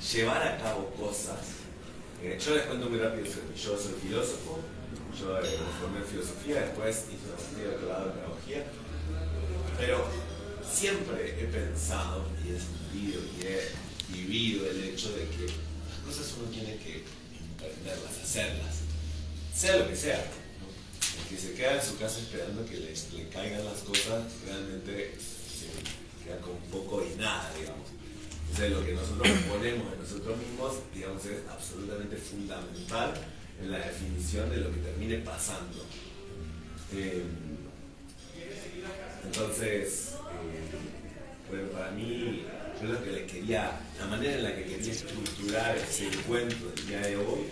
llevar a cabo cosas. Yo les cuento muy rápido, yo soy filósofo, yo me formé en filosofía, después hice una maestría de doctorado en pedagogía, pero siempre he pensado y he sentido y he vivido el hecho de que las cosas uno tiene que emprenderlas, hacerlas, sea lo que sea, ¿no? El que se queda en su casa esperando que le caigan las cosas realmente se queda con poco y nada, digamos. O sea, lo que nosotros ponemos en nosotros mismos, digamos, es absolutamente fundamental en la definición de lo que termine pasando. Entonces, bueno, para mí, yo lo que le quería, la manera en la que quería estructurar ese encuentro del día de hoy,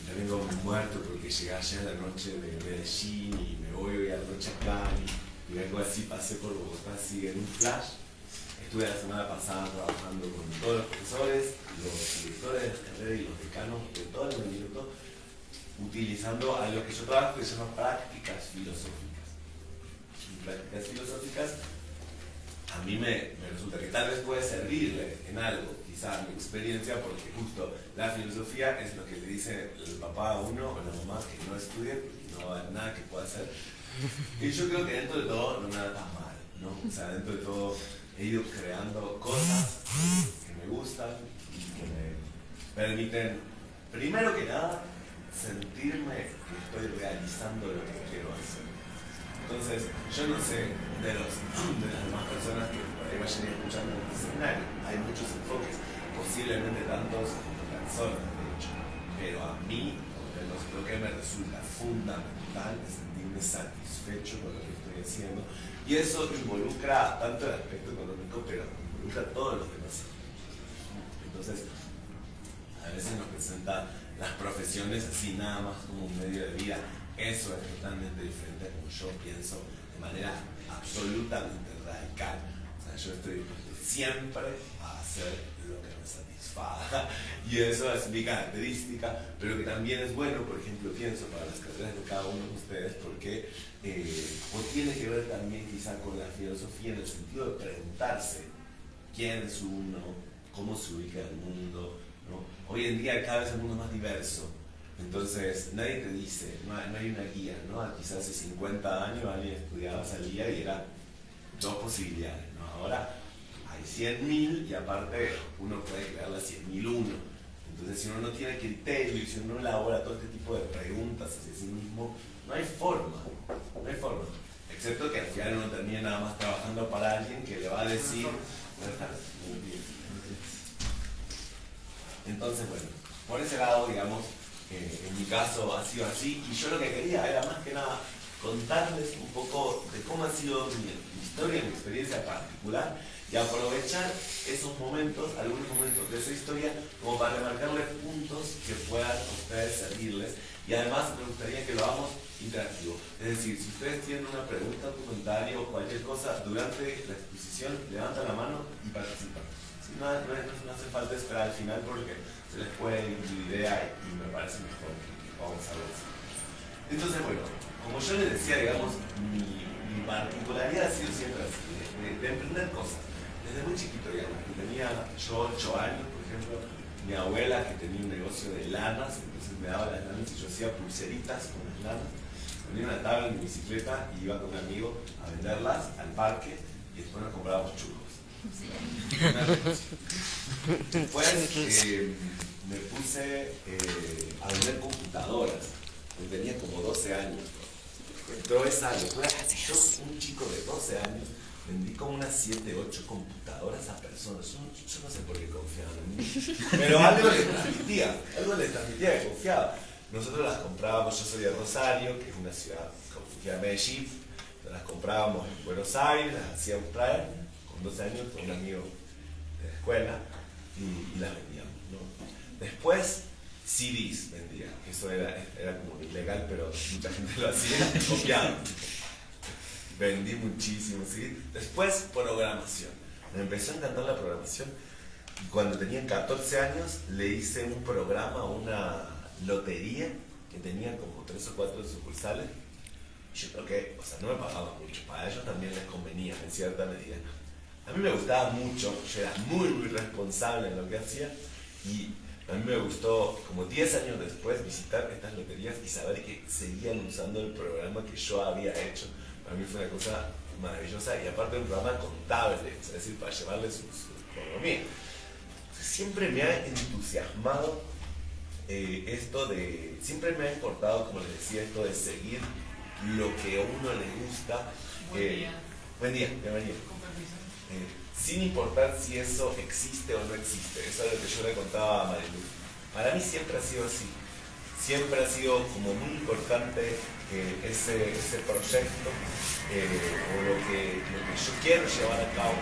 también como muerto porque llegué ayer a la noche de Medellín y me voy hoy a la noche a Cali y algo así, pasé por Bogotá así en un flash. Estuve la semana pasada trabajando con todos los profesores, los directores de carrera y los decanos de todo el minuto, utilizando algo que yo trabajo que se llama prácticas filosóficas. Y prácticas filosóficas a mí me resulta que tal vez puede servirle en algo, quizá mi experiencia, porque justo la filosofía es lo que le dice el papá a uno o la mamá que no estudie, porque no va a haber nada que pueda hacer. Y yo creo que dentro de todo no nada tan mal, ¿no? O sea, dentro de todo he ido creando cosas que me gustan y que me permiten, primero que nada, sentirme que estoy realizando lo que quiero hacer. Entonces, yo no sé de las demás personas que por ahí vayan escuchando en este seminario, hay muchos enfoques, posiblemente tantos personas, de hecho, pero a mí lo que me resulta fundamental es sentirme satisfecho con lo que estoy haciendo. Y eso involucra tanto el aspecto económico, pero involucra todos los demás. Entonces, a veces nos presentan las profesiones así nada más como un medio de vida. Eso es totalmente diferente a como yo pienso de manera absolutamente radical. O sea, yo estoy siempre a hacer lo que me satisfaga. Y eso es mi característica, pero que también es bueno, por ejemplo, pienso para las carreras de cada uno de ustedes, porque o tiene que ver también quizá con la filosofía en el sentido de preguntarse quién es uno, cómo se ubica en el mundo, ¿no? Hoy en día cada vez el mundo es más diverso, entonces nadie te dice, no hay una guía, ¿no? Quizás hace 50 años alguien estudiaba, salía y eran dos posibilidades, ¿no? Ahora hay 100.000 y aparte uno puede crear las 100.001. Entonces si uno no tiene criterio y si uno no elabora todo este tipo de preguntas hacia sí mismo, no hay forma, excepto que al final uno termine nada más trabajando para alguien que le va a decir, entonces bueno, por ese lado digamos, en mi caso ha sido así, y yo lo que quería era más que nada contarles un poco de cómo ha sido mi historia, mi experiencia particular, y aprovechar esos momentos, algunos momentos de esa historia, como para remarcarles puntos que puedan a ustedes servirles. Y además me gustaría que lo hagamos interactivo. Es decir, si ustedes tienen una pregunta, un comentario o cualquier cosa durante la exposición, levantan la mano y participan. Si no hace falta esperar al final porque se les puede ir tu idea y me parece mejor que vamos a ver. Entonces, bueno, como yo les decía, digamos, mi particularidad ha sido siempre así, de emprender cosas. Desde muy chiquito, digamos, tenía yo 8 años, por ejemplo, mi abuela que tenía un negocio de lanas, entonces me daba las lanas y yo hacía pulseritas con las lanas, ponía una tabla en mi bicicleta y iba con un amigo a venderlas al parque y después nos comprábamos churros. Después me puse a vender computadoras, tenía como 12 años. Entró esa locura, yo, un chico de 12 años, vendí como unas 7, 8 computadoras a personas. Yo no sé por qué confiaban en mí, pero algo les transmitía que confiaba. Nosotros las comprábamos, yo soy de Rosario, que es una ciudad como si fuera Medellín, las comprábamos en Buenos Aires, las hacíamos traer, con 12 años, con un amigo de la escuela, y las vendíamos, ¿no? Después, CDs vendía, eso era como ilegal, pero mucha gente lo hacía, copiado. Vendí muchísimo, ¿sí? Después, programación. Me empezó a encantar la programación. Y cuando tenía 14 años, le hice un programa, una lotería, que tenía como 3 o 4 sucursales. Y yo creo que, o sea, no me pagaba mucho. Para ellos también les convenía, en cierta medida. a mí me gustaba mucho, yo era muy, muy responsable en lo que hacía y a mí me gustó, como 10 años después, visitar estas loterías y saber que seguían usando el programa que yo había hecho. Para mí fue una cosa maravillosa y aparte un programa contable, es decir, para llevarle su economía. Siempre me ha entusiasmado esto de, siempre me ha importado, como les decía, esto de seguir lo que a uno le gusta. Buen día, bienvenido. Sin importar si eso existe o no existe. Eso es lo que yo le contaba a Marilu. Para mí siempre ha sido así. Siempre ha sido como muy importante ese proyecto o lo que yo quiero llevar a cabo.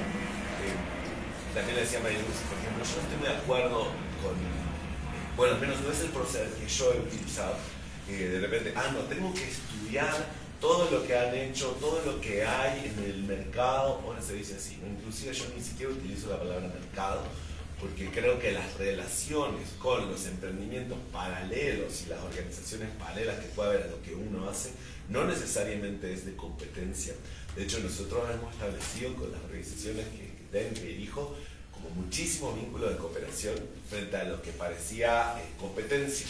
También le decía a Marilu, por ejemplo, yo no estoy muy de acuerdo con, bueno, al menos no es el proceso que yo he utilizado. De repente, no, tengo que estudiar todo lo que han hecho, todo lo que hay en el mercado, ahora se dice así, ¿no? Inclusive yo ni siquiera utilizo la palabra mercado, porque creo que las relaciones con los emprendimientos paralelos y las organizaciones paralelas que puede haber a lo que uno hace, no necesariamente es de competencia. De hecho, nosotros hemos establecido con las organizaciones que dirijo como muchísimo vínculo de cooperación frente a lo que parecía competencia.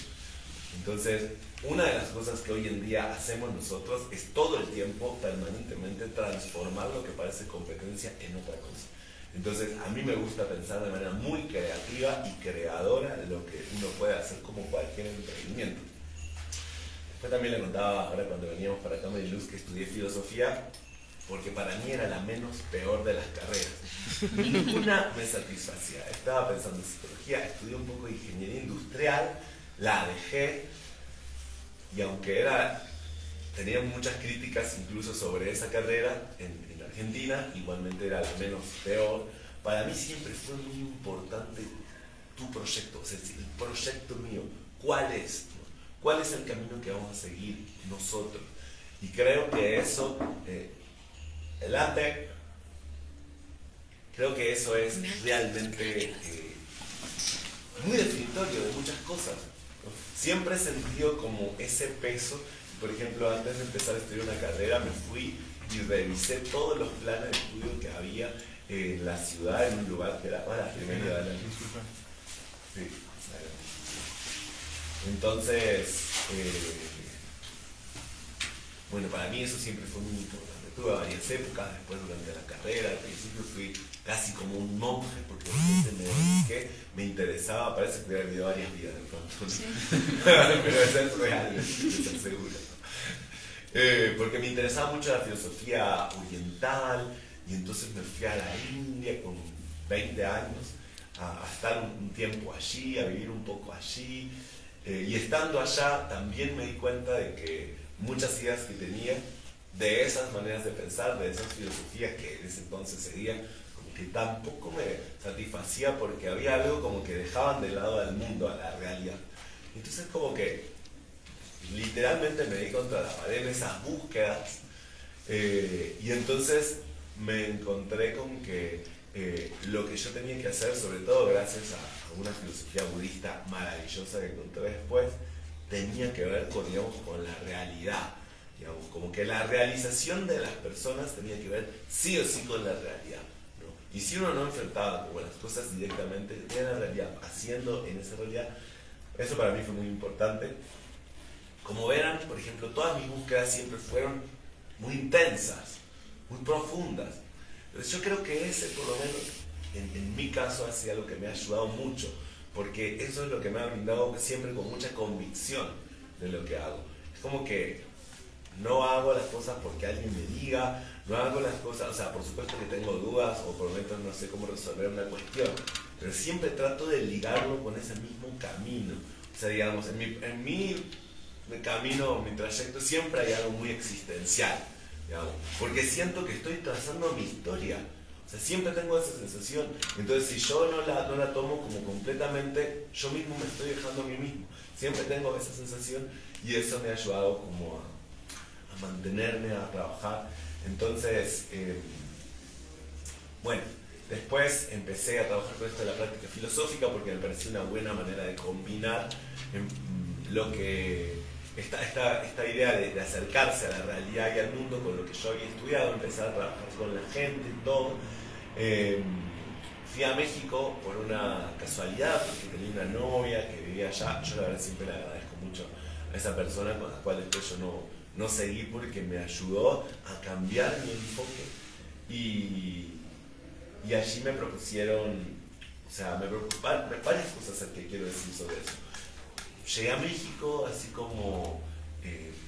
Entonces, una de las cosas que hoy en día hacemos nosotros es todo el tiempo, permanentemente, transformar lo que parece competencia en otra cosa. Entonces, a mí me gusta pensar de manera muy creativa y creadora lo que uno puede hacer como cualquier emprendimiento. Después también le contaba, ahora cuando veníamos para acá, Mariluz, que estudié filosofía, porque para mí era la menos peor de las carreras. Ninguna me satisfacía. Estaba pensando en psicología, estudié un poco de ingeniería industrial, la dejé, y aunque tenía muchas críticas incluso sobre esa carrera en Argentina, igualmente era la menos peor. Para mí siempre fue muy importante tu proyecto, o sea, el proyecto mío, ¿cuál es? ¿Cuál es el camino que vamos a seguir nosotros? Y creo que eso, el ATEC, creo que eso es realmente muy definitorio de muchas cosas. Siempre he sentido como ese peso. Por ejemplo, antes de empezar a estudiar una carrera me fui y revisé todos los planes de estudio que había en la ciudad, en un lugar que era... bienvenida, adelante. Sí, entonces, bueno, para mí eso siempre fue muy importante. Tuve varias épocas después durante la carrera. Al principio fui casi como un monje porque me dediqué, me interesaba, parece que hubiera vivido varias vidas de pronto, ¿sí? Pero eso es real, estoy seguro. Porque me interesaba mucho la filosofía oriental y entonces me fui a la India con 20 años a estar un tiempo allí, a vivir un poco allí, y estando allá también me di cuenta de que muchas ideas que tenía de esas maneras de pensar, de esas filosofías que en ese entonces seguía, como que tampoco me satisfacía porque había algo como que dejaban de lado al mundo, a la realidad. Entonces como que literalmente me di contra la pared en esas búsquedas y entonces me encontré con que lo que yo tenía que hacer, sobre todo gracias a una filosofía budista maravillosa que encontré después, tenía que ver con, digamos, con la realidad. Digamos, como que la realización de las personas tenía que ver sí o sí con la realidad, ¿no? Y si uno no enfrentaba como las cosas directamente en la realidad, haciendo en esa realidad, eso para mí fue muy importante. Como verán, por ejemplo, todas mis búsquedas siempre fueron muy intensas, muy profundas. Entonces yo creo que ese, por lo menos, en mi caso, ha sido algo que me ha ayudado mucho, porque eso es lo que me ha brindado siempre con mucha convicción de lo que hago. Es como que no hago las cosas porque alguien me diga, no hago las cosas, o sea, por supuesto que tengo dudas o por momentos no sé cómo resolver una cuestión, pero siempre trato de ligarlo con ese mismo camino. O sea, digamos, en mi camino, mi trayecto, siempre hay algo muy existencial, digamos, porque siento que estoy trazando mi historia. O sea, siempre tengo esa sensación. Entonces, si yo no la tomo como completamente, yo mismo me estoy dejando a mí mismo. Siempre tengo esa sensación y eso me ha ayudado como a mantenerme, a trabajar. Entonces, bueno, después empecé a trabajar con esto de la práctica filosófica porque me pareció una buena manera de combinar lo que esta idea de acercarse a la realidad y al mundo con lo que yo había estudiado, empezar a trabajar con la gente y todo. Fui a México por una casualidad, porque tenía una novia que vivía allá. Yo la verdad siempre le agradezco mucho a esa persona con la cual después yo no seguí, porque me ayudó a cambiar mi enfoque. Y allí me propusieron, o sea, me preocuparon varias cosas que quiero decir sobre eso. Llegué a México así como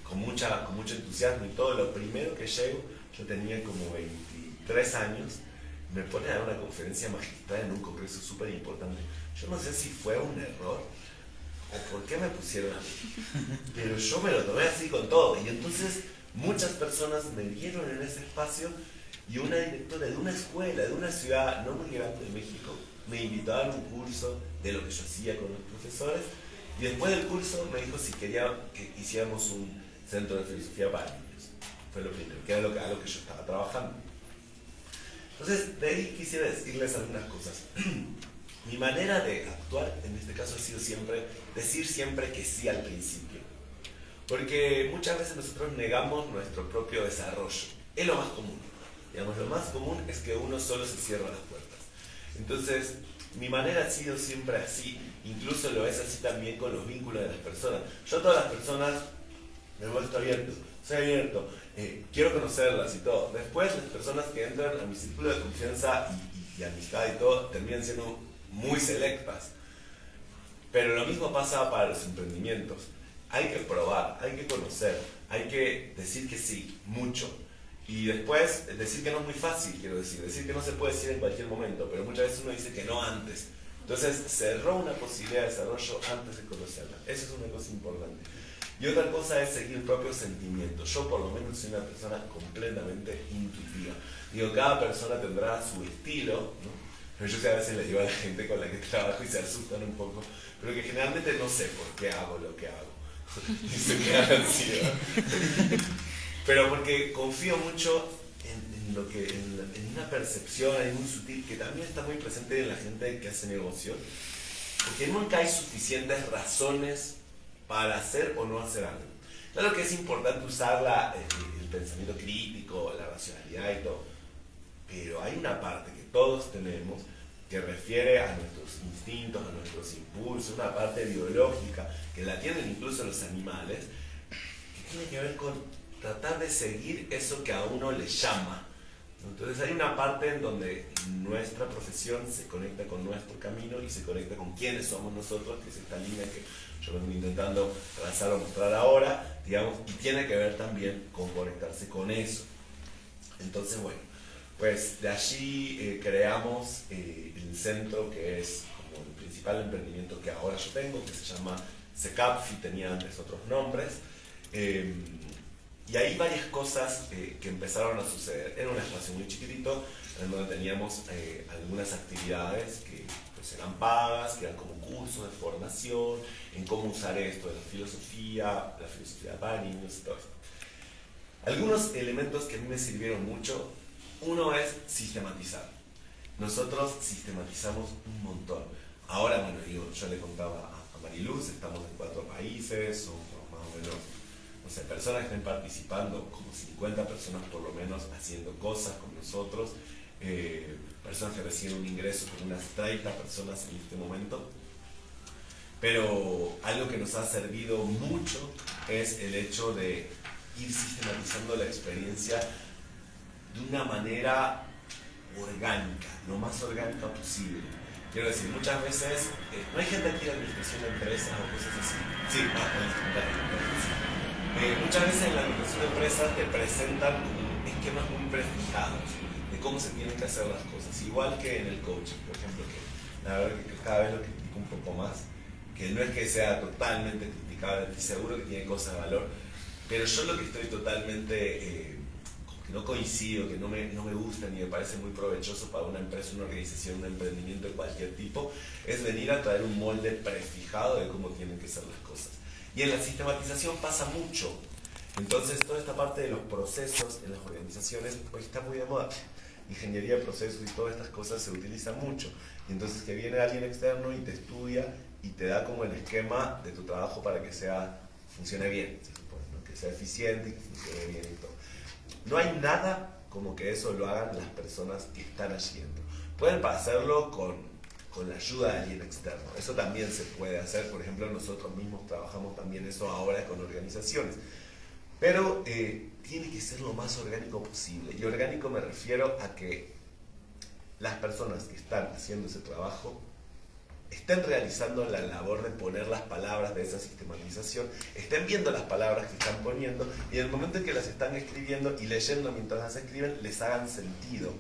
con mucho entusiasmo y todo. Lo primero que llego, yo tenía como 23 años, me ponen a dar una conferencia magistral en un congreso súper importante. Yo no sé si fue un error o por qué me pusieron a mí, pero yo me lo tomé así con todo. Y entonces muchas personas me vieron en ese espacio, y una directora de una escuela, de una ciudad no muy grande de México, me invitó a dar un curso de lo que yo hacía con los profesores. Y después del curso me dijo si quería que hiciéramos un centro de filosofía para niños. Fue lo primero, que era algo que yo estaba trabajando. Entonces, de ahí quisiera decirles algunas cosas. Mi manera de actuar en este caso ha sido decir siempre que sí al principio. Porque muchas veces nosotros negamos nuestro propio desarrollo. Es lo más común. Digamos, lo más común es que uno solo se cierra las puertas. Entonces, mi manera ha sido siempre así. Incluso lo es así también con los vínculos de las personas. Yo a todas las personas me muestro abierto. Soy abierto. Quiero conocerlas y todo. Después, las personas que entran a mi círculo de confianza y amistad y todo, terminan siendo muy selectas. Pero lo mismo pasa para los emprendimientos. Hay que probar, hay que conocer, hay que decir que sí, mucho. Y después, decir que no es muy fácil, quiero decir que no se puede decir en cualquier momento, pero muchas veces uno dice que no antes. Entonces, cerró una posibilidad de desarrollo antes de conocerla. Eso es una cosa importante. Y otra cosa es seguir propios sentimientos. Yo, por lo menos, soy una persona completamente intuitiva. Digo, cada persona tendrá su estilo, ¿no? Pero yo sé, a veces le digo a la gente con la que trabajo y se asustan un poco, pero que generalmente no sé por qué hago lo que hago. Y se quedan así, ¿no? Pero porque confío mucho en una percepción ahí muy sutil, que también está muy presente en la gente que hace negocio, porque nunca hay suficientes razones para hacer o no hacer algo. Claro que es importante usar el pensamiento crítico, la racionalidad y todo, pero hay una parte que todos tenemos que refiere a nuestros instintos, a nuestros impulsos, una parte biológica que la tienen incluso los animales, que tiene que ver con tratar de seguir eso que a uno le llama. Entonces hay una parte en donde nuestra profesión se conecta con nuestro camino y se conecta con quiénes somos nosotros, que es esta línea que yo vengo intentando trazar o mostrar ahora, digamos, y tiene que ver también con conectarse con eso. Entonces, bueno, pues de allí creamos el centro, que es como el principal emprendimiento que ahora yo tengo, que se llama SECAPFI, tenía antes otros nombres. Y hay varias cosas que empezaron a suceder. Era un espacio muy chiquitito, en donde teníamos algunas actividades que pues, eran pagas, que eran como cursos de formación, en cómo usar esto de la filosofía para niños y todo eso. Algunos elementos que a mí me sirvieron mucho, uno es sistematizar. Nosotros sistematizamos un montón. Ahora, bueno, yo le contaba a Mariluz, estamos en 4 países, son más o menos, no sé, personas que estén participando, como 50 personas por lo menos, haciendo cosas con nosotros, personas que reciben un ingreso, con unas 30 personas en este momento. Pero algo que nos ha servido mucho es el hecho de ir sistematizando la experiencia de una manera orgánica, lo más orgánica posible. Quiero decir, muchas veces, no hay gente aquí de administración de empresas o cosas así. Sí, muchas veces en la administración de empresas te presentan esquemas muy prefijados de cómo se tienen que hacer las cosas. Igual que en el coaching, por ejemplo, que la verdad que cada vez lo critico un poco más, que no es que sea totalmente criticable, estoy seguro que tiene cosas de valor, pero yo lo que estoy totalmente que no coincido, que no me gusta ni me parece muy provechoso para una empresa, una organización, un emprendimiento de cualquier tipo, es venir a traer un molde prefijado de cómo tienen que ser las cosas. Y en la sistematización pasa mucho. Entonces toda esta parte de los procesos en las organizaciones pues está muy de moda. Ingeniería de procesos y todas estas cosas se utilizan mucho. Y entonces que viene alguien externo y te estudia y te da como el esquema de tu trabajo para que funcione bien, se supone, ¿no? Que sea eficiente y que funcione bien y todo. No hay nada como que eso lo hagan las personas que están allí dentro. Pueden hacerlo con la ayuda de alguien externo. Eso también se puede hacer. Por ejemplo, nosotros mismos trabajamos también eso ahora con organizaciones. Pero tiene que ser lo más orgánico posible. Y orgánico me refiero a que las personas que están haciendo ese trabajo estén realizando la labor de poner las palabras de esa sistematización, estén viendo las palabras que están poniendo y en el momento en que las están escribiendo y leyendo mientras las escriben, les hagan sentido.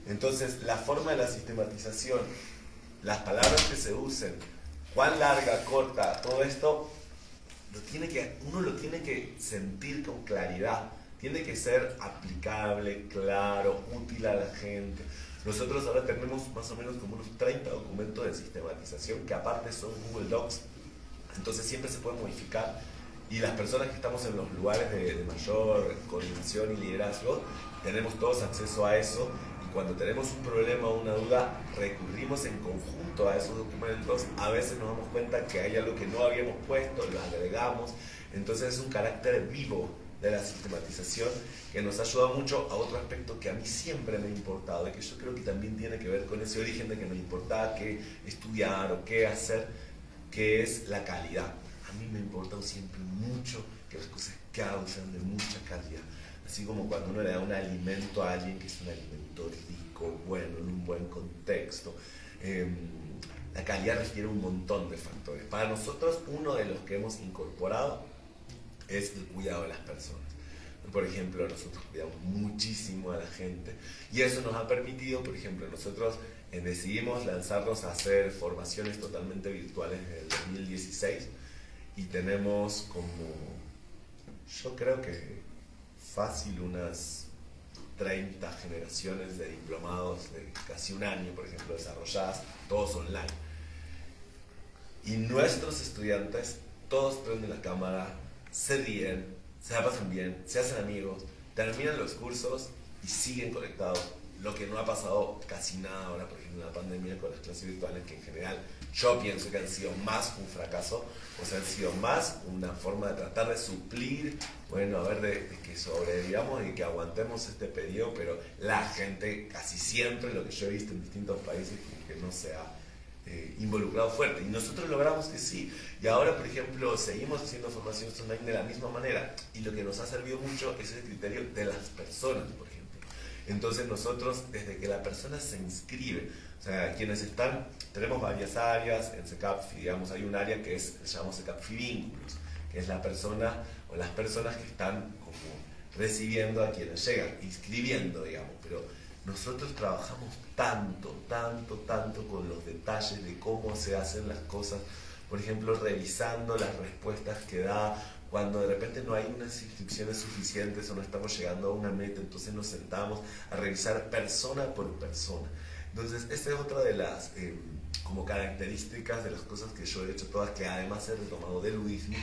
Entonces, la forma de la sistematización, las palabras que se usen, cuán larga, corta, todo esto, uno lo tiene que sentir con claridad. Tiene que ser aplicable, claro, útil a la gente. Nosotros ahora tenemos más o menos como unos 30 documentos de sistematización que aparte son Google Docs. Entonces siempre se puede modificar y las personas que estamos en los lugares de mayor coordinación y liderazgo tenemos todos acceso a eso. Cuando tenemos un problema o una duda, recurrimos en conjunto a esos documentos. A veces nos damos cuenta que hay algo que no habíamos puesto, lo agregamos. Entonces es un carácter vivo de la sistematización que nos ayuda mucho a otro aspecto que a mí siempre me ha importado y que yo creo que también tiene que ver con ese origen de que me importaba qué estudiar o qué hacer, que es la calidad. A mí me ha importado siempre mucho que las cosas causen de mucha calidad. Así como cuando uno le da un alimento a alguien que es un alimento rico, bueno, en un buen contexto. La calidad requiere un montón de factores. Para nosotros, uno de los que hemos incorporado es el cuidado de las personas. Por ejemplo, nosotros cuidamos muchísimo a la gente y eso nos ha permitido, por ejemplo, nosotros decidimos lanzarnos a hacer formaciones totalmente virtuales en el 2016 y tenemos como, yo creo que fácil unas 30 generaciones de diplomados de casi un año, por ejemplo, desarrolladas, todos online. Y nuestros estudiantes, todos prenden la cámara, se ríen, se la pasan bien, se hacen amigos, terminan los cursos y siguen conectados. Lo que no ha pasado casi nada ahora, por ejemplo, en la pandemia con las clases virtuales, que en general yo pienso que han sido más un fracaso, o sea, han sido más una forma de tratar de suplir, bueno, a ver, de que sobrevivamos y que aguantemos este periodo, pero la gente casi siempre, lo que yo he visto en distintos países, que no se ha involucrado fuerte. Y nosotros logramos que sí. Y ahora, por ejemplo, seguimos haciendo formaciones online de la misma manera. Y lo que nos ha servido mucho es el criterio de las personas, por ejemplo. Entonces nosotros, desde que la persona se inscribe, o sea, quienes están, tenemos varias áreas en CECAPFI, digamos, hay un área que se llama CECAPFI Vínculos, que es la persona o las personas que están como recibiendo a quienes llegan, inscribiendo, digamos, pero nosotros trabajamos tanto con los detalles de cómo se hacen las cosas, por ejemplo, revisando las respuestas que da, cuando de repente no hay unas instrucciones suficientes o no estamos llegando a una meta, entonces nos sentamos a revisar persona por persona. Entonces, esta es otra de las como características de las cosas que yo he hecho todas, que además he retomado del budismo,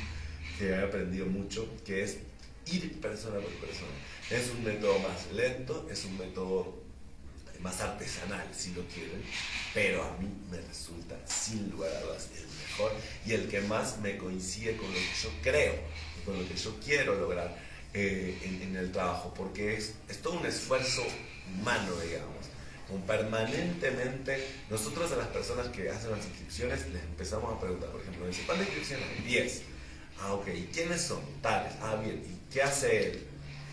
que he aprendido mucho, que es ir persona por persona. Es un método más lento, es un método más artesanal, si lo quieren, pero a mí me resulta, sin lugar a dudas, el mejor y el que más me coincide con lo que yo creo y con lo que yo quiero lograr en el trabajo, porque es todo un esfuerzo humano, digamos. Permanentemente, nosotros a las personas que hacen las inscripciones les empezamos a preguntar, por ejemplo, ¿cuántas inscripciones hay? 10. Ah, ok, ¿y quiénes son? Tales. Ah, bien, ¿y qué hace él?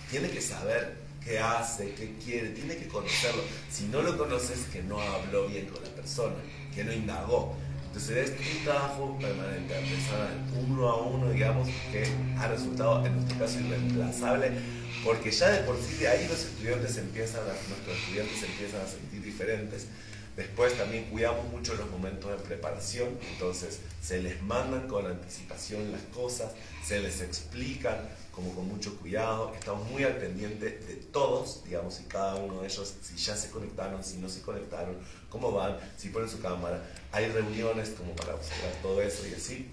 Tiene que saber qué hace, qué quiere, tiene que conocerlo. Si no lo conoces, que no habló bien con la persona, que no indagó. Entonces es un trabajo permanente, artesanal, uno a uno, digamos, que ha resultado en nuestro caso irreemplazable, porque ya de por sí de ahí nuestros estudiantes se empiezan a sentir diferentes. Después también cuidamos mucho los momentos de preparación, entonces se les mandan con anticipación las cosas, se les explican como con mucho cuidado, estamos muy al pendiente de todos, digamos, y cada uno de ellos, si ya se conectaron, si no se conectaron, cómo van, si ponen su cámara, hay reuniones como para observar todo eso y así,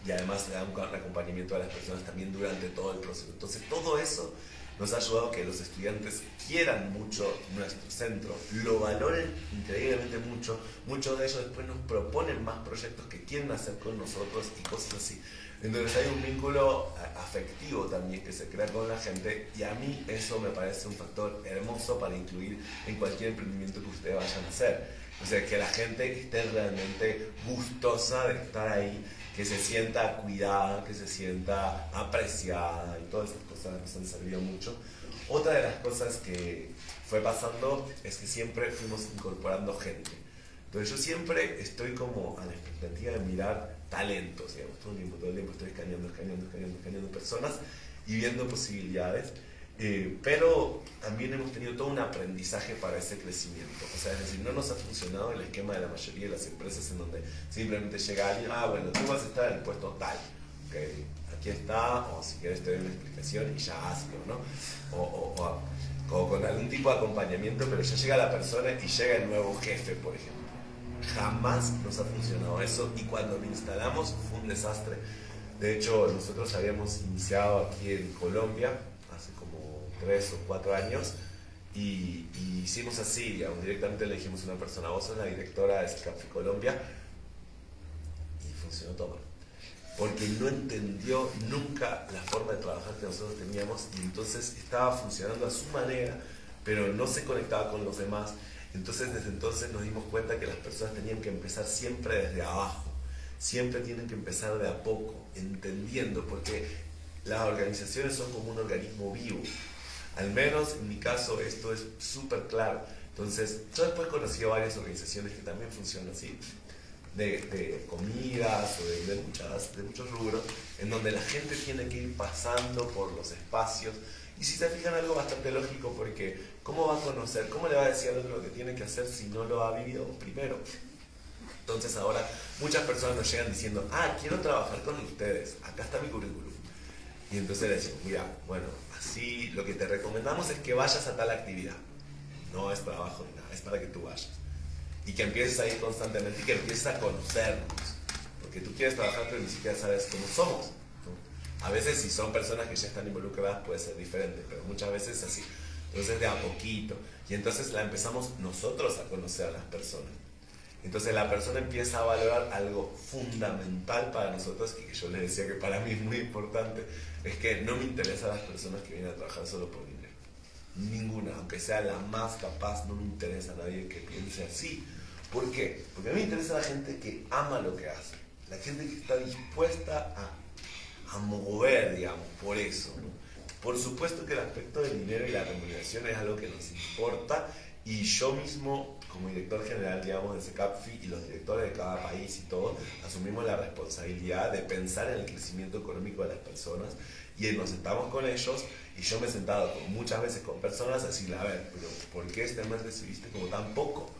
y además se da un acompañamiento a las personas también durante todo el proceso. Entonces todo eso nos ha ayudado a que los estudiantes quieran mucho nuestro centro, lo valoren increíblemente mucho. Muchos de ellos después nos proponen más proyectos que quieren hacer con nosotros y cosas así. Entonces hay un vínculo afectivo también que se crea con la gente, y a mí eso me parece un factor hermoso para incluir en cualquier emprendimiento que ustedes vayan a hacer. O sea, que la gente esté realmente gustosa de estar ahí, que se sienta cuidada, que se sienta apreciada, y todas esas cosas nos han servido mucho. Otra de las cosas que fue pasando es que siempre fuimos incorporando gente. Entonces yo siempre estoy como a la expectativa de mirar talentos, digamos, todo el tiempo estoy escaneando personas y viendo posibilidades, pero también hemos tenido todo un aprendizaje para ese crecimiento. O sea, es decir, no nos ha funcionado el esquema de la mayoría de las empresas en donde simplemente llega alguien, bueno, tú vas a estar en el puesto tal, okay, aquí está, o si quieres te doy una explicación y ya hazlo, ¿no? O con algún tipo de acompañamiento, pero ya llega la persona y llega el nuevo jefe, por ejemplo. Jamás nos ha funcionado eso, y cuando lo instalamos fue un desastre. De hecho, nosotros habíamos iniciado aquí en Colombia hace como 3 o 4 años y hicimos así, digamos, directamente le dijimos a una persona, vos sos la directora de Scapfi Colombia, y funcionó todo mal, porque no entendió nunca la forma de trabajar que nosotros teníamos, y entonces estaba funcionando a su manera, pero no se conectaba con los demás. Entonces, desde entonces nos dimos cuenta que las personas tenían que empezar siempre desde abajo, siempre tienen que empezar de a poco, entendiendo, porque las organizaciones son como un organismo vivo. Al menos en mi caso esto es súper claro. Entonces, yo después conocí a varias organizaciones que también funcionan así, de comidas o de muchos rubros, en donde la gente tiene que ir pasando por los espacios. Y si se fijan, algo bastante lógico, porque ¿cómo va a conocer? ¿Cómo le va a decir al otro lo que tiene que hacer si no lo ha vivido primero? Entonces ahora muchas personas nos llegan diciendo, quiero trabajar con ustedes, acá está mi currículum. Y entonces le decimos, mira, bueno, así lo que te recomendamos es que vayas a tal actividad. No es trabajo ni nada, es para que tú vayas. Y que empieces a ir constantemente y que empieces a conocernos. Porque tú quieres trabajar pero ni siquiera sabes cómo somos, ¿no? A veces si son personas que ya están involucradas puede ser diferente, pero muchas veces es así. Entonces de a poquito. Y entonces la empezamos nosotros a conocer a las personas. Entonces la persona empieza a valorar algo fundamental para nosotros, y que yo les decía que para mí es muy importante, es que no me interesan las personas que vienen a trabajar solo por dinero. Ninguna, aunque sea la más capaz, no me interesa a nadie que piense así. ¿Por qué? Porque a mí me interesa la gente que ama lo que hace, la gente que está dispuesta a mover, digamos, por eso, ¿no? Por supuesto que el aspecto del dinero y la remuneración es algo que nos importa, y yo mismo, como director general, digamos, de Scapfi, y los directores de cada país y todo, asumimos la responsabilidad de pensar en el crecimiento económico de las personas, y nos sentamos con ellos, y yo me he sentado muchas veces con personas a decirle, a ver, pero ¿por qué este mes recibiste como tan poco?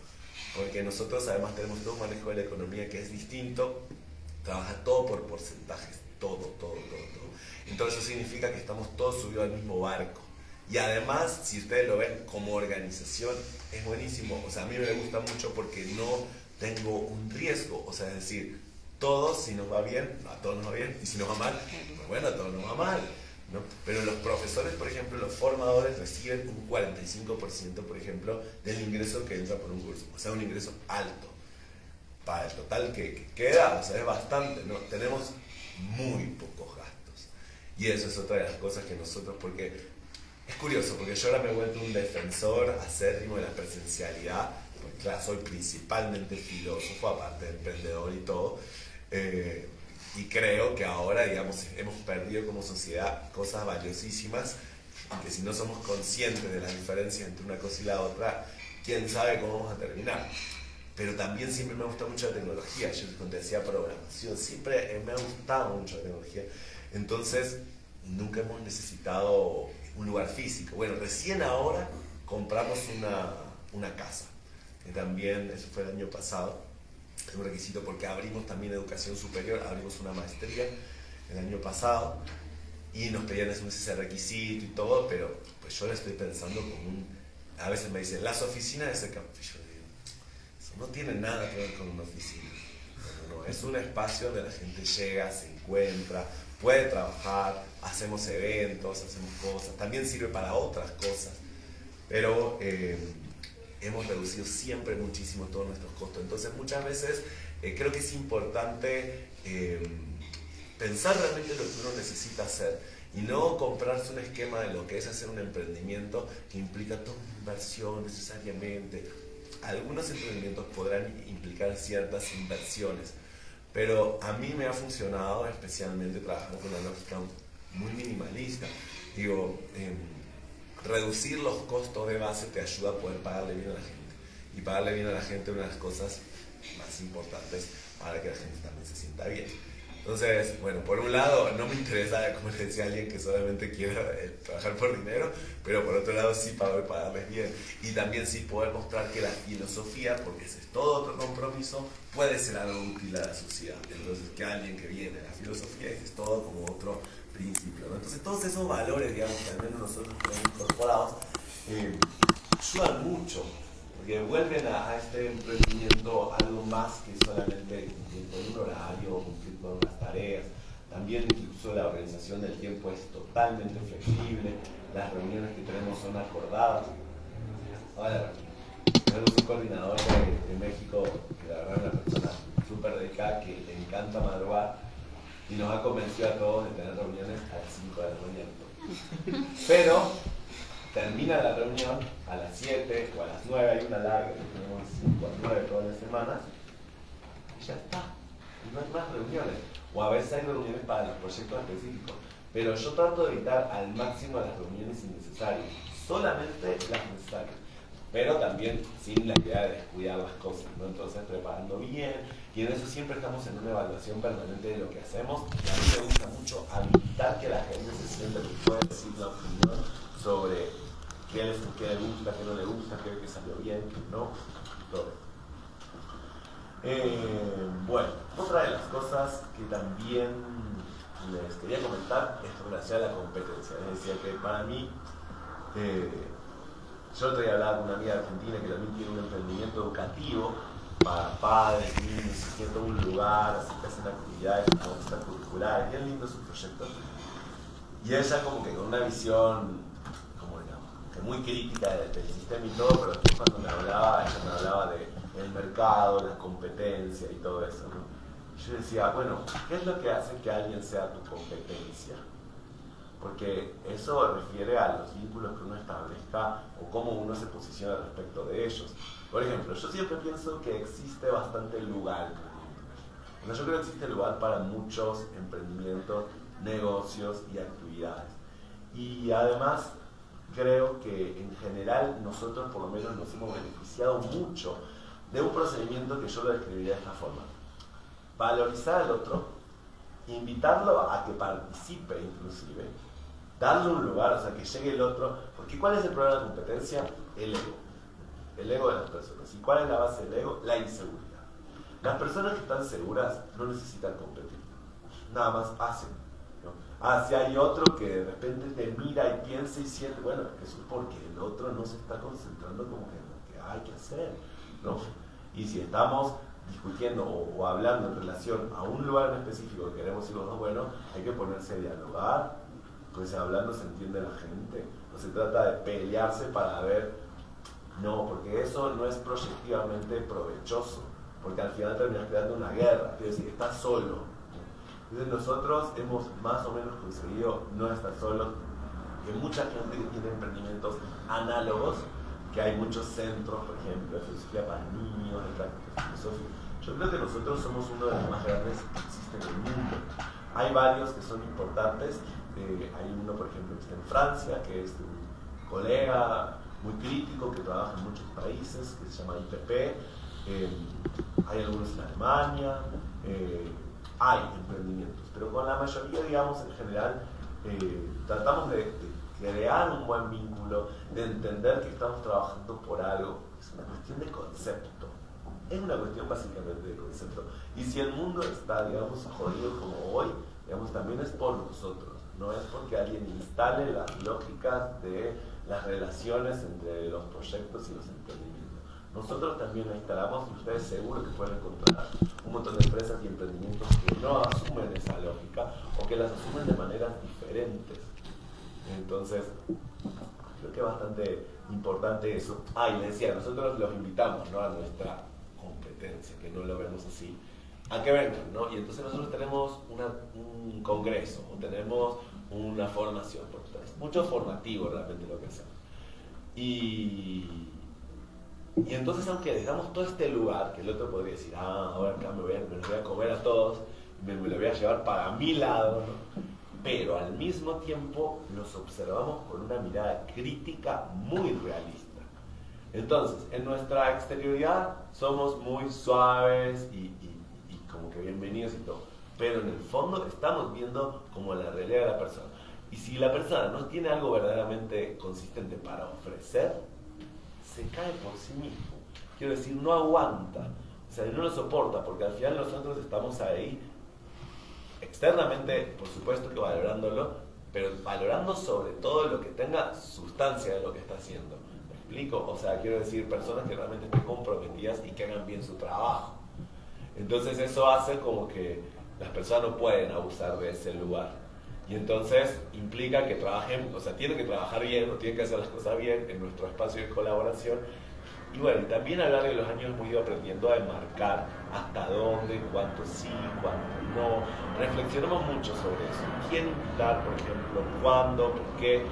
Porque nosotros además tenemos todo un manejo de la economía que es distinto, trabaja todo por porcentajes, todo. Entonces eso significa que estamos todos subidos al mismo barco. Y además, si ustedes lo ven como organización, es buenísimo. O sea, a mí me gusta mucho porque no tengo un riesgo. O sea, es decir, todos, si nos va bien, a todos nos va bien. Y si nos va mal, pues bueno, a todos nos va mal, ¿no? Pero los profesores, por ejemplo, los formadores reciben un 45%, por ejemplo, del ingreso que entra por un curso. O sea, un ingreso alto. Para el total que queda, o sea, es bastante, ¿no? Tenemos muy pocos gastos. Y eso es otra de las cosas que nosotros, porque es curioso, porque yo ahora me he vuelto un defensor acérrimo de la presencialidad, porque claro, soy principalmente filósofo, aparte de emprendedor y todo, y creo que ahora, digamos, hemos perdido como sociedad cosas valiosísimas, y que si no somos conscientes de las diferencias entre una cosa y la otra, quién sabe cómo vamos a terminar. Pero también siempre me ha gustado mucho la tecnología. Yo cuando decía programación, siempre me ha gustado mucho la tecnología. Entonces, nunca hemos necesitado un lugar físico. Bueno, recién ahora compramos una casa, que también, eso fue el año pasado, es un requisito porque abrimos también educación superior, abrimos una maestría el año pasado, y nos pedían ese requisito y todo, pero pues yo le estoy pensando como a veces me dicen, las oficinas de ese campo. No tiene nada que ver con una oficina. No, es un espacio donde la gente llega, se encuentra, puede trabajar, hacemos eventos, hacemos cosas, también sirve para otras cosas, pero hemos reducido siempre muchísimo todos nuestros costos. Entonces muchas veces creo que es importante pensar realmente lo que uno necesita hacer y no comprarse un esquema de lo que es hacer un emprendimiento que implica toda una inversión necesariamente. Algunos emprendimientos podrán implicar ciertas inversiones, pero a mí me ha funcionado especialmente trabajando con una lógica muy minimalista. Digo, reducir los costos de base te ayuda a poder pagarle bien a la gente. Y pagarle bien a la gente es una de las cosas más importantes para que la gente también se sienta bien. Entonces, bueno, por un lado no me interesa, como les decía, alguien que solamente quiera trabajar por dinero, pero por otro lado sí poder pagarles bien. Y también sí poder mostrar que la filosofía, porque ese es todo otro compromiso, puede ser algo útil a la sociedad. Entonces, que alguien que viene de la filosofía es todo como otro principio, ¿no? Entonces, todos esos valores, digamos, que al menos nosotros tenemos incorporados, ayudan mucho, porque vuelven a este emprendimiento algo más que solamente cumplir con un horario, cumplir con unas tareas. También incluso la organización del tiempo es totalmente flexible, las reuniones que tenemos son acordadas. Ahora, tenemos un coordinador de México, que la verdad es una persona súper dedicada, que le encanta madrugar, y nos ha convencido a todos de tener reuniones a las 5 de la mañana. Pero termina la reunión a las 7 o a las 9, hay una larga, tenemos 5 a 9 todas las semanas, y ya está, y no hay más reuniones. O a veces hay reuniones para los proyectos específicos, pero yo trato de evitar al máximo las reuniones innecesarias, solamente las necesarias, pero también sin la idea de descuidar las cosas, ¿no? Entonces preparando bien, y en eso siempre estamos en una evaluación permanente de lo que hacemos, y a mí me gusta mucho habilitar que la gente se sienta que puede decir la opinión sobre qué le gusta, qué no le gusta, qué salió bien, qué no, todo. Bueno, otra de las cosas que también les quería comentar es con relación a la competencia. Les decía que para mí, yo otro día hablaba con una amiga argentina que también tiene un emprendimiento educativo para padres, niños, y tiene todo un lugar, así que hacen actividades como extracurriculares, bien lindo su proyecto. Y ella como que con una visión, como digamos, que muy crítica del sistema y todo, pero después cuando me hablaba, ella me hablaba del mercado, la competencia y todo eso, ¿no? Yo decía, bueno, ¿qué es lo que hace que alguien sea tu competencia? Porque eso refiere a los vínculos que uno establezca o cómo uno se posiciona respecto de ellos. Por ejemplo, yo siempre pienso que existe bastante lugar. Bueno, yo creo que existe lugar para muchos emprendimientos, negocios y actividades. Y además creo que en general nosotros por lo menos nos hemos beneficiado mucho de un procedimiento que yo lo describiría de esta forma. Valorizar al otro, invitarlo a que participe inclusive, darle un lugar, o sea, que llegue el otro, porque ¿cuál es el problema de la competencia? El ego de las personas. ¿Y cuál es la base del ego? La inseguridad. Las personas que están seguras no necesitan competir, nada más hacen, ¿no? Si hay otro que de repente te mira y piensa y siente, bueno, eso es porque el otro no se está concentrando como que en lo que hay que hacer, ¿no? Y si estamos discutiendo o hablando en relación a un lugar en específico que queremos ir los dos, bueno, hay que ponerse a dialogar, pues hablando se entiende la gente, no se trata de pelearse para ver, no, porque eso no es proyectivamente provechoso, porque al final terminas creando una guerra, quiero decir, estás solo. Entonces nosotros hemos más o menos conseguido no estar solos, que mucha gente que tiene emprendimientos análogos, que hay muchos centros, por ejemplo, de filosofía para niños, de práctica filosófica. Yo creo que nosotros somos uno de los más grandes que existen en el mundo. Hay varios que son importantes. Hay uno, por ejemplo, que está en Francia, que es un colega muy crítico que trabaja en muchos países, que se llama IPP. Hay algunos en Alemania. Hay emprendimientos, pero con la mayoría, digamos, en general, tratamos de crear un buen vínculo, de entender que estamos trabajando por algo. Es una cuestión de concepto. Es una cuestión básicamente de concepto. Y si el mundo está, digamos, jodido como hoy, digamos, también es por nosotros. No es porque alguien instale las lógicas de las relaciones entre los proyectos y los emprendimientos. Nosotros también la instalamos y ustedes seguro que pueden encontrar un montón de empresas y emprendimientos que no asumen esa lógica o que las asumen de maneras diferentes. Entonces, creo que es bastante importante eso. Y les decía, nosotros los invitamos, ¿no?, a nuestra competencia, que no lo vemos así, a que vengan, ¿no? Y entonces nosotros tenemos un congreso, o tenemos una formación, porque es mucho formativo realmente lo que hacemos. Y entonces, aunque les damos todo este lugar, que el otro podría decir, ahora acá me los voy a comer a todos, me lo voy a llevar para mi lado, ¿no? Pero al mismo tiempo los observamos con una mirada crítica muy realista. Entonces, en nuestra exterioridad somos muy suaves y como que bienvenidos y todo, pero en el fondo estamos viendo como la realidad de la persona. Y si la persona no tiene algo verdaderamente consistente para ofrecer, se cae por sí mismo. Quiero decir, no aguanta, o sea, no lo soporta, porque al final nosotros estamos ahí externamente, por supuesto que valorándolo, pero valorando sobre todo lo que tenga sustancia de lo que está haciendo. ¿Me explico? O sea, quiero decir, personas que realmente estén comprometidas y que hagan bien su trabajo. Entonces eso hace como que las personas no pueden abusar de ese lugar. Y entonces implica que trabajen, o sea, tienen que trabajar bien, o tienen que hacer las cosas bien en nuestro espacio de colaboración. Y bueno, y también a lo largo de los años hemos ido aprendiendo a enmarcar hasta dónde, cuánto sí, cuánto no. Reflexionamos mucho sobre eso. ¿Quién invitar, por ejemplo? ¿Cuándo? ¿Por qué?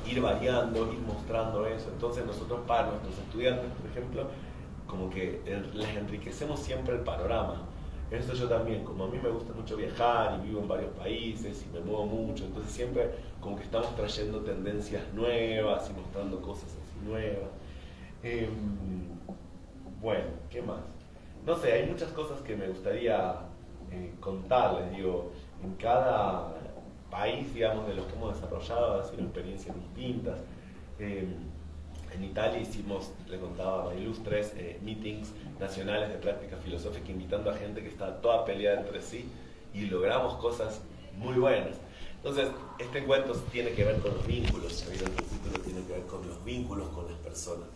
Ir variando, ir mostrando eso. Entonces nosotros para nuestros estudiantes, por ejemplo, como que les enriquecemos siempre el panorama. Esto yo también, como a mí me gusta mucho viajar y vivo en varios países y me muevo mucho, entonces siempre como que estamos trayendo tendencias nuevas y mostrando cosas así nuevas. Bueno, ¿qué más? No sé, hay muchas cosas que me gustaría contarles. Digo, en cada país, digamos, de los que hemos desarrollado, ha sido experiencias distintas. En Italia hicimos, le contaba a Mariluz, 3 meetings nacionales de práctica filosófica invitando a gente que está toda peleada entre sí y logramos cosas muy buenas. Entonces, este encuentro tiene que ver con los vínculos, ya vieron, el título tiene que ver con los vínculos con las personas.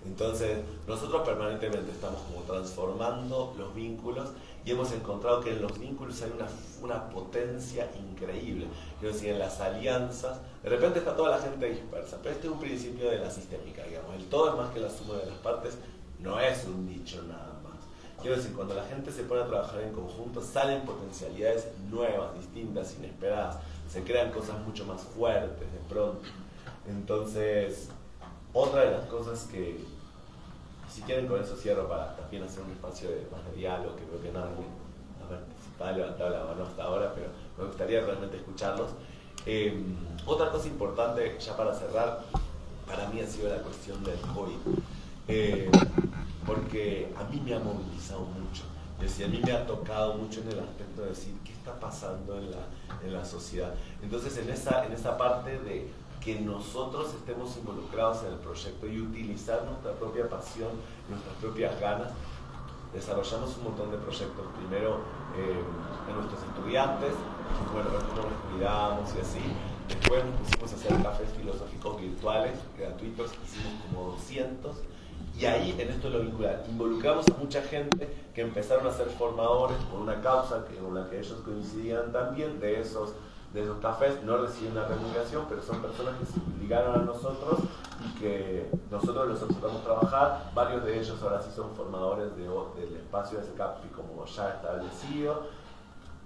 Entonces, nosotros permanentemente estamos como transformando los vínculos y hemos encontrado que en los vínculos hay una potencia increíble. Quiero decir, en las alianzas, de repente está toda la gente dispersa, pero este es un principio de la sistémica, digamos. El todo es más que la suma de las partes, no es un dicho nada más. Quiero decir, cuando la gente se pone a trabajar en conjunto, salen potencialidades nuevas, distintas, inesperadas, se crean cosas mucho más fuertes de pronto. Entonces, otra de las cosas que, si quieren con eso cierro para también hacer un espacio más de diálogo, que creo que nadie ha levantado la mano hasta ahora, pero me gustaría realmente escucharlos. Otra cosa importante, ya para cerrar, para mí ha sido la cuestión del COVID, porque a mí me ha movilizado mucho. Es decir, a mí me ha tocado mucho en el aspecto de decir qué está pasando en la sociedad. Entonces, en esa parte de que nosotros estemos involucrados en el proyecto y utilizar nuestra propia pasión, nuestras propias ganas, desarrollamos un montón de proyectos. Primero en nuestros estudiantes, bueno, ver cómo nos cuidamos y así. Después nos pusimos a hacer cafés filosóficos virtuales, gratuitos, hicimos como 200. Y ahí, en esto lo vincular, involucramos a mucha gente que empezaron a ser formadores por una causa con la que ellos coincidían también, de esos cafés. No reciben una remuneración, pero son personas que se ligaron a nosotros y que nosotros los observamos trabajar. Varios de ellos ahora sí son formadores del espacio de SECAPFI como ya establecido.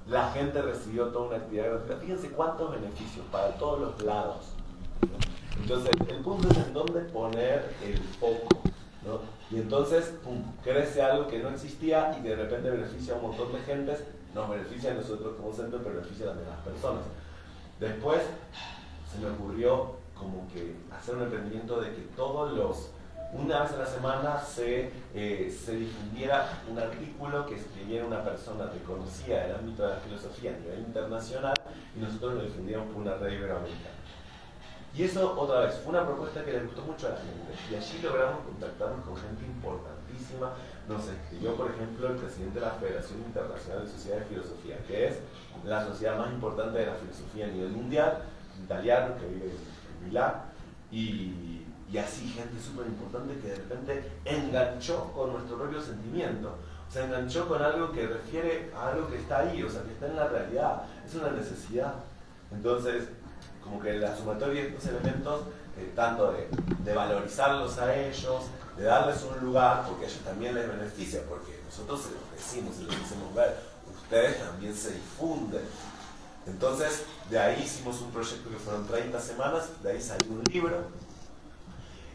La gente recibió toda una actividad gratuita. Fíjense cuántos beneficios para todos los lados. Entonces, el punto es en dónde poner el foco, ¿no? Y entonces, pum, crece algo que no existía y que de repente beneficia a un montón de gentes. Nos beneficia a nosotros como centro, pero beneficia también a las personas. Después se me ocurrió como que hacer un emprendimiento de que una vez a la semana se difundiera un artículo que escribiera una persona reconocida del ámbito de la filosofía a nivel internacional y nosotros lo difundíamos por una red iberoamericana. Y eso, otra vez, fue una propuesta que le gustó mucho a la gente. Y allí logramos contactarnos con gente importantísima. Nos escribió, por ejemplo, el presidente de la Federación Internacional de Sociedades de Filosofía, que es la sociedad más importante de la filosofía a nivel mundial, italiano, que vive en Milán. Y así, gente súper importante que de repente enganchó con nuestro propio sentimiento. se enganchó con algo que refiere a algo que está ahí, o sea, que está en la realidad, es una necesidad. Entonces, como que la sumatoria de estos elementos, tanto de valorizarlos a ellos, de darles un lugar, porque a ellos también les beneficia, porque nosotros se los decimos y les hacemos ver, ustedes también se difunden. Entonces, de ahí hicimos un proyecto que fueron 30 semanas, de ahí salió un libro,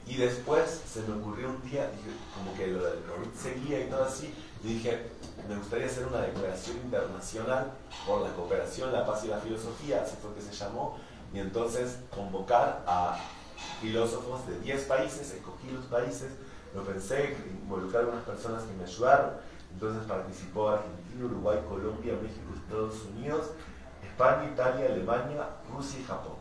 y después se me ocurrió un día, dije, como que lo del COVID seguía y todo así, y dije, me gustaría hacer una declaración internacional por la cooperación, la paz y la filosofía, así fue que se llamó, y entonces convocar a filósofos de 10 países, escogí los países, lo pensé, involucrar a unas personas que me ayudaron, entonces participó Argentina, Uruguay, Colombia, México, Estados Unidos, España, Italia, Alemania, Rusia y Japón.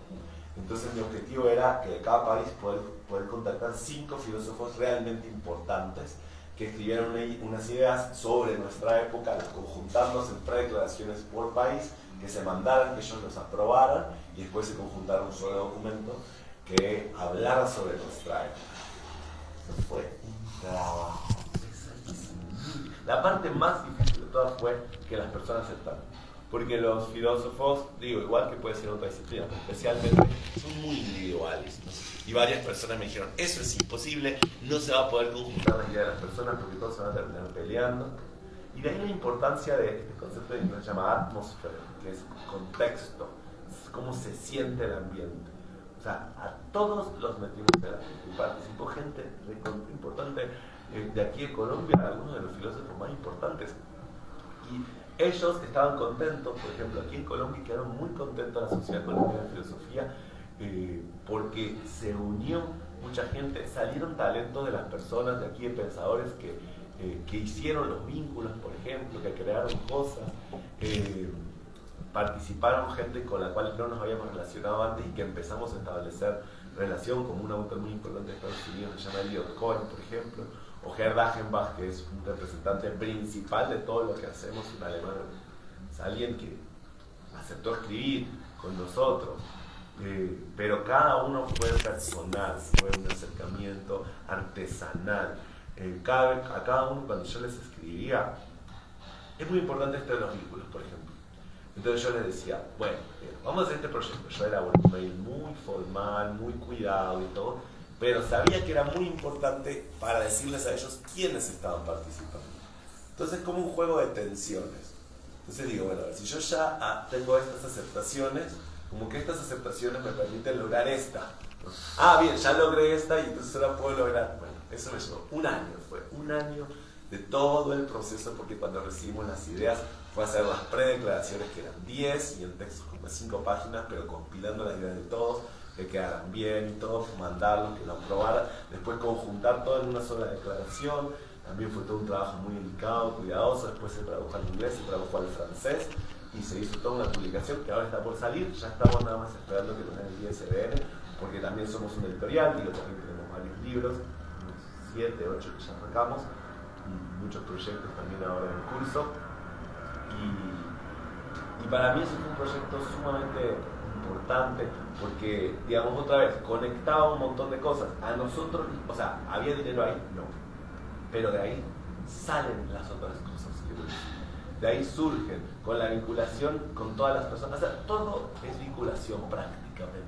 Entonces mi objetivo era que de cada país poder contactar 5 filósofos realmente importantes que escribieran unas ideas sobre nuestra época, las conjuntarnos en predeclaraciones por país, que se mandaran, que ellos los aprobaran y después se conjuntara un solo documento que hablara sobre nuestra época. Eso fue un trabajo pesadísimo. La parte más difícil de todas fue que las personas aceptaran. Porque los filósofos, digo, igual que puede ser otra disciplina, pero especialmente son muy individuales, ¿no? Y varias personas me dijeron, eso es imposible, no se va a poder conjuntar la idea de las personas porque todos se van a terminar peleando. Y de ahí la importancia de este concepto que se llama atmósfera, que es contexto, es cómo se siente el ambiente. O sea, a todos los metimos en el ambiente. Y participó gente importante de aquí de Colombia, algunos de los filósofos más importantes. Y ellos estaban contentos, por ejemplo, aquí en Colombia quedaron muy contentos la Sociedad Colombiana de Filosofía porque se unió mucha gente, salieron talentos de las personas de aquí, de pensadores que hicieron los vínculos, por ejemplo, que crearon cosas, participaron gente con la cual no nos habíamos relacionado antes y que empezamos a establecer relación, como un autor muy importante de Estados Unidos, se llama Elliot Cohen, por ejemplo, o Gerd Achenbach, que es un representante principal de todo lo que hacemos en alemán. Es alguien que aceptó escribir con nosotros, pero cada uno fue personal, fue un acercamiento artesanal. A cada uno, cuando yo les escribía, es muy importante esto de los vínculos, por ejemplo. Entonces yo les decía, bueno, vamos a hacer este proyecto. Yo elaboré un mail muy formal, muy cuidado y todo, pero sabía que era muy importante para decirles a ellos quiénes estaban participando. Entonces, como un juego de tensiones. Entonces digo, bueno, a ver, si yo ya tengo estas aceptaciones, como que estas aceptaciones me permiten lograr esta. Ah, bien, ya logré esta y entonces ahora puedo lograr. Bueno, eso me llevó un año, fue un año de todo el proceso, porque cuando recibimos las ideas fue hacer las predeclaraciones, que eran 10 y en textos como 5 páginas, pero compilando las ideas de todos, que quedaran bien y todo, mandarlos, que lo aprobaran, después conjuntar todo en una sola declaración. También fue todo un trabajo muy delicado, cuidadoso. Después se tradujo al inglés, se tradujo al francés y se hizo toda una publicación que ahora está por salir. Ya estamos nada más esperando que nos den el ISBN, porque también somos un editorial, digo, también tenemos varios libros, unos 7, 8 que ya sacamos, y muchos proyectos también ahora en curso. Y para mí eso fue un proyecto sumamente importante, porque, digamos, otra vez, conectaba un montón de cosas. A nosotros, o sea, ¿había dinero ahí? No. Pero de ahí salen las otras cosas que lo dicen. De ahí surgen, con la vinculación con todas las personas. O sea, todo es vinculación prácticamente,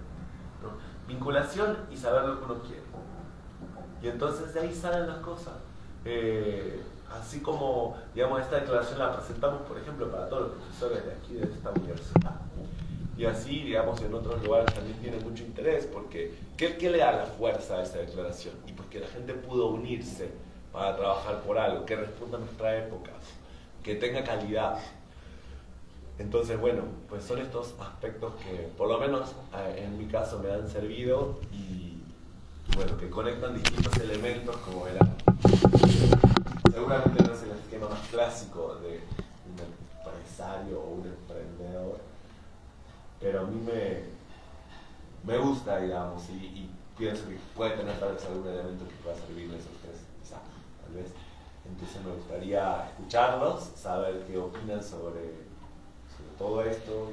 ¿no? Vinculación y saber lo que uno quiere. Y entonces de ahí salen las cosas. Así como, digamos, esta declaración la presentamos, por ejemplo, para todos los profesores de aquí, de esta universidad. Y así, digamos, en otros lugares también tiene mucho interés, porque ¿qué le da la fuerza a esta declaración? Y pues que la gente pudo unirse para trabajar por algo, que responda a nuestra época, que tenga calidad. Entonces, bueno, pues son estos aspectos que, por lo menos en mi caso, me han servido y bueno, que conectan distintos elementos como era. Seguramente no es el esquema más clásico de un empresario o un emprendedor, pero a mí me gusta, digamos, y pienso que puede tener tal vez algún elemento que pueda servirles a ustedes, quizá, tal vez. Entonces me gustaría escucharlos, saber qué opinan sobre todo esto.